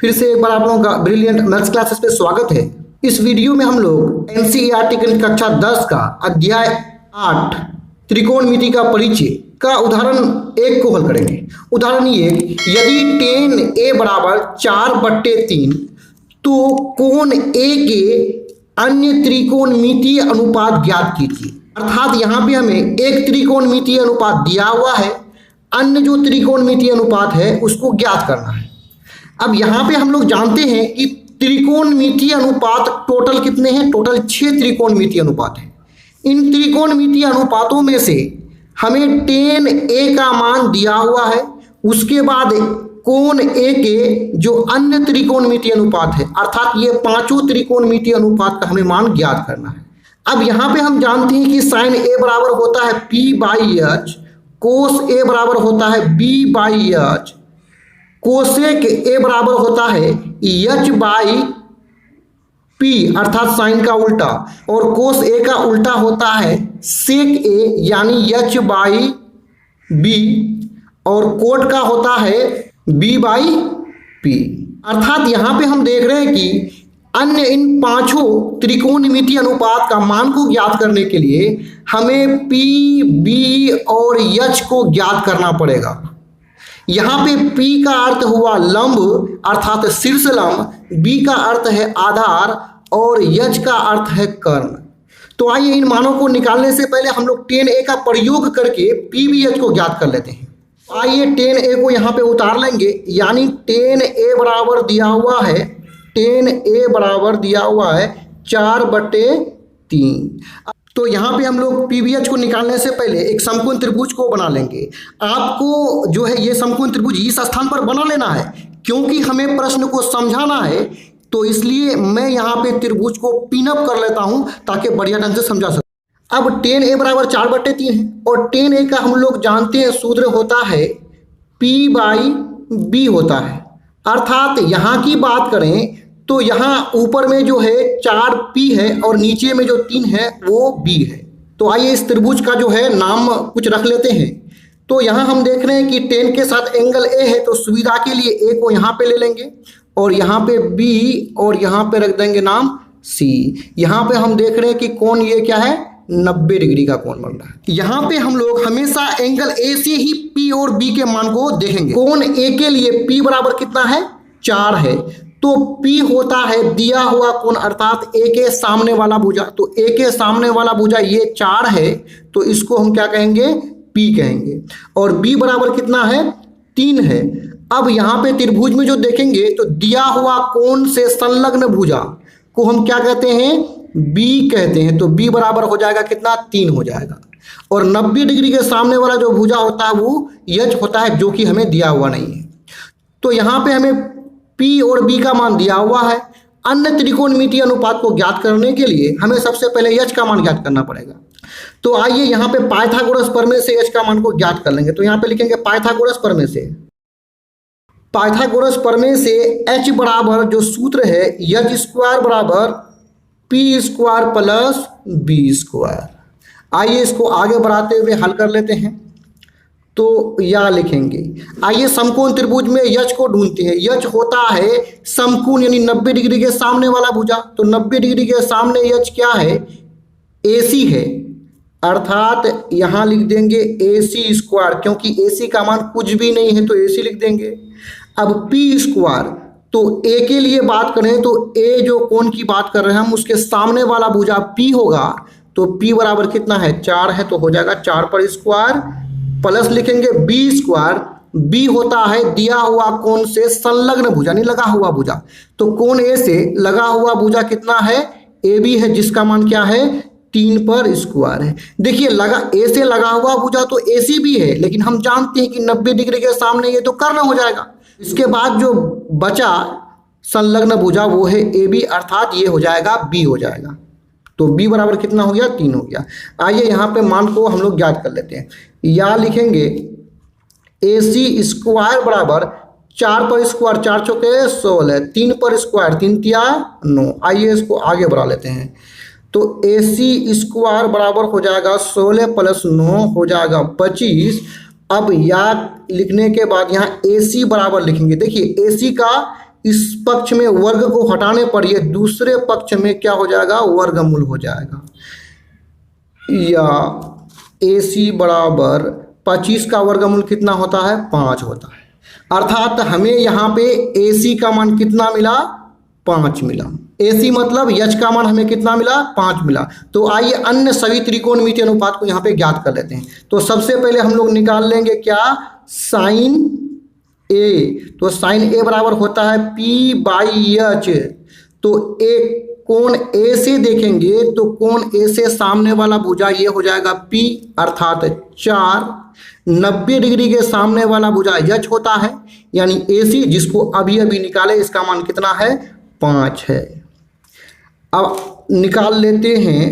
फिर से एक बार आप लोगों का ब्रिलियंट मैथ्स क्लासेस पे स्वागत है। इस वीडियो में हम लोग एनसीईआरटी की कक्षा 10 का अध्याय 8 त्रिकोणमिति का परिचय का उदाहरण 1 को हल करेंगे। उदाहरण ये, यदि tan a बराबर 4/3 तो कोण A के अन्य त्रिकोणमितीय अनुपात ज्ञात कीजिए। अर्थात यहाँ पे हमें एक त्रिकोणमितीय अनुपात दिया हुआ है, अन्य जो त्रिकोणमितीय अनुपात है उसको ज्ञात करना है। अब यहाँ पे हम लोग जानते हैं कि त्रिकोणमितीय अनुपात टोटल कितने हैं? टोटल 6 त्रिकोणमितीय अनुपात हैं। इन त्रिकोणमितीय अनुपातों में से हमें tan a का मान दिया हुआ है, उसके बाद कोण A के जो अन्य त्रिकोणमितीय अनुपात है, अर्थात ये पांचों त्रिकोणमितीय अनुपात का हमें मान ज्ञात करना है। अब यहाँ पे हम जानते हैं कि sin a बराबर होता है p/h, cos a बराबर होता है b/h, कोसेक ए बराबर होता है h/p अर्थात साइन का उल्टा, और कोस ए का उल्टा होता है सेक ए यानी h/b, और कोट का होता है b/p। अर्थात यहाँ पे हम देख रहे हैं कि अन्य इन पांचों त्रिकोणमितीय अनुपात का मान को ज्ञात करने के लिए हमें p, b और h को ज्ञात करना पड़ेगा। यहाँ पे P का अर्थ हुआ लंब अर्थात शीर्ष लंब, B का अर्थ है आधार और H का अर्थ है कर्ण। तो आइए इन मानों को निकालने से पहले हम लोग tan a का प्रयोग करके PBH को ज्ञात कर लेते हैं। आइए tan a को यहाँ पे उतार लेंगे, यानी tan a बराबर दिया हुआ है, tan a बराबर दिया हुआ है 4/3। तो यहाँ पे हम लोग PBH को निकालने से पहले एक समकोण त्रिभुज को बना लेंगे। आपको जो है ये समकोण त्रिभुज इस स्थान पर बना लेना है, क्योंकि हमें प्रश्न को समझाना है। तो इसलिए मैं यहाँ पे त्रिभुज को पिनअप कर लेता हूँ ताकि बढ़िया ढंग से समझा सकूँ। अब tan a बराबर 4/3 है, और tan a का हम लोग जानते हैं सूत्र होता है p/b होता है। अर्थात यहाँ की बात करें तो यहाँ ऊपर में जो है 4p है और नीचे में जो 3 है वो b है। तो आइए इस त्रिभुज का जो है नाम कुछ रख लेते हैं। तो यहाँ हम देख रहे हैं कि tan के साथ एंगल a है, तो सुविधा के लिए a को यहाँ पे ले लेंगे और यहाँ पे b और यहाँ पे रख देंगे नाम c। यहाँ पे हम देख रहे हैं कि कोण ये क्या है, 90 डिग्री का कोण बन रहा है। यहाँ पे हम लोग हमेशा एंगल a से ही p और b के मान को देखेंगे। कोण a के लिए p बराबर कितना है, 4 है, तो P होता है दिया हुआ कोण अर्थात A के सामने वाला भुजा। तो A के सामने वाला भुजा ये 4 है, तो इसको हम क्या कहेंगे, P कहेंगे। और B बराबर कितना है, 3 है। अब यहाँ पे त्रिभुज में जो देखेंगे तो दिया हुआ कोण से संलग्न भुजा को हम क्या कहते हैं, B कहते हैं। तो B बराबर हो जाएगा कितना, 3 हो जाएगा। और 90 डिग्री के सामने वाला जो भुजा होता है वो H होता है, जो कि हमें दिया हुआ नहीं है। तो यहाँ पे हमें P और B का मान दिया हुआ है। अन्य त्रिकोणमितीय अनुपात को ज्ञात करने के लिए हमें सबसे पहले H का मान ज्ञात करना पड़ेगा। तो आइए यहाँ पे पाइथागोरस प्रमेय से H का मान को ज्ञात कर लेंगे। तो यहाँ पे लिखेंगे पाइथागोरस प्रमेय से। पाइथागोरस प्रमेय से H बराबर जो सूत्र है h² बराबर p² प्लस b²। आइए इसको आगे बढ़ाते हुए हल कर लेते हैं। तो या लिखेंगे, आइए समकोण त्रिभुज में H को ढूंढते हैं। H होता है समकोण यानी 90 डिग्री के सामने वाला भुजा। तो 90 डिग्री के सामने H क्या है, AC है, अर्थात यहाँ लिख देंगे AC², क्योंकि AC का मान कुछ भी नहीं है तो AC लिख देंगे। अब p², तो A के लिए बात करें तो A जो कोण की बात कर रहे हैं हम, उसके सामने वाला भुजा P होगा। तो P बराबर कितना है, 4 है, तो हो जाएगा 4² प्लस लिखेंगे b²। b होता है दिया हुआ कोण से संलग्न भुजा नहीं लगा हुआ भुजा। तो कोण A से लगा हुआ भुजा कितना है, AB है, जिसका मान क्या है, 3/² है। देखिए लगा A से लगा हुआ भुजा तो AC भी है, लेकिन हम जानते हैं कि 90 डिग्री के सामने ये तो कर्ण हो जाएगा। इसके बाद जो बचा संलग्न भुजा वो है AB, अर्थात ये हो जाएगा B हो जाएगा। तो B बराबर कितना हो गया, 3 हो गया। आइए यहाँ पे मान को हम लोग ज्ञात कर लेते हैं। या लिखेंगे AC² बराबर 4/², 4 चौके 16, 3/², 3 तिया 9। आइए इसको आगे बढ़ा लेते हैं। तो AC² बराबर हो जाएगा 16 + 9 हो जाएगा 25। अब या लिखने के बाद यहाँ AC बराबर लिखेंगे। देखिए AC का इस पक्ष में वर्ग को हटाने पर ये दूसरे पक्ष में क्या हो जाएगा, वर्गमूल हो जाएगा। या AC बराबर 25 का वर्गमूल कितना होता है, 5 होता है। अर्थात हमें यहाँ पे AC का मान कितना मिला, 5 मिला। AC मतलब यच का मान हमें कितना मिला, 5 मिला। तो आइए अन्य सभी त्रिकोणमितीय अनुपात को यहाँ पे ज्ञात कर लेते हैं। तो सबसे पहले हम लोग निकाल लेंगे क्या, साइन A। तो साइन A बराबर होता है P/H। तो एक कोण A से देखेंगे तो कोण A से सामने वाला भुजा ये हो जाएगा P अर्थात 4। 90 डिग्री के सामने वाला भुजा H होता है यानी AC, जिसको अभी अभी निकाले, इसका मान कितना है, 5 है। अब निकाल लेते हैं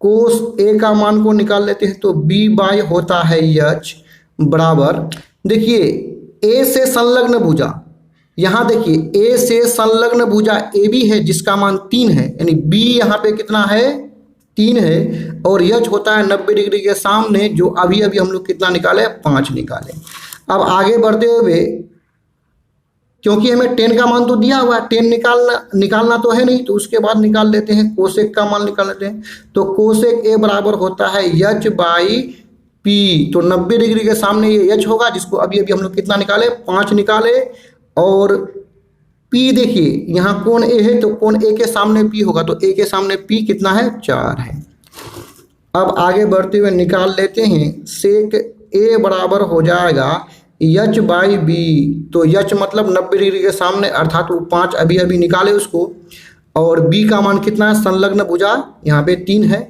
कोस A का मान को निकाल लेते हैं। तो B/ होता है H बराबर, देखिए A से संलग्न भुजा, यहाँ देखिए A से संलग्न भुजा AB है जिसका मान 3 है, यानी B यहाँ पे कितना है, 3 है। और H होता है 90 डिग्री के सामने, जो अभी अभी हम लोग कितना निकाले, 5 निकाले। अब आगे बढ़ते हुए, क्योंकि हमें 10 का मान तो दिया हुआ है, 10 निकालना तो है नहीं, तो उसके बाद निकाल लेते हैं कोसेक का मान निकाल लेते हैं। तो कोसेक A बराबर होता है H/P। तो 90 डिग्री के सामने ये H होगा, जिसको अभी अभी हम लोग कितना निकाले, 5 निकाले। और P देखिए यहाँ कोण A है, तो कोण A के सामने P होगा, तो A के सामने P कितना है, 4 है। अब आगे बढ़ते हुए निकाल लेते हैं, सेक A बराबर हो जाएगा H/B। तो H मतलब 90 डिग्री के सामने, अर्थात वो 5 अभी अभी निकाले उसको। और B का मान कितना है, संलग्न भुजा यहाँ पे 3 है।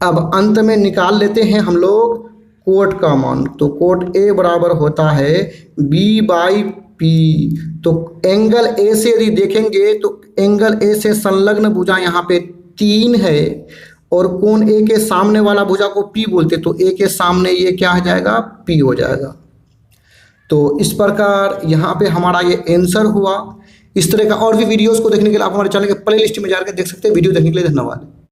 अब अंत में निकाल लेते हैं हम लोग कोट का मान। तो कोट A बराबर होता है B/P। तो एंगल A से यदि देखेंगे तो एंगल A से संलग्न भुजा यहाँ पे 3 है, और कोण A के सामने वाला भुजा को P बोलते, तो A के सामने ये क्या हो जाएगा, P हो जाएगा। तो इस प्रकार यहाँ पे हमारा ये आंसर हुआ। इस तरह का और भी वीडियोस को देखने के लिए आप हमारे चैनल के प्ले लिस्ट में जाकर देख सकते हैं। वीडियो देखने के लिए धन्यवाद।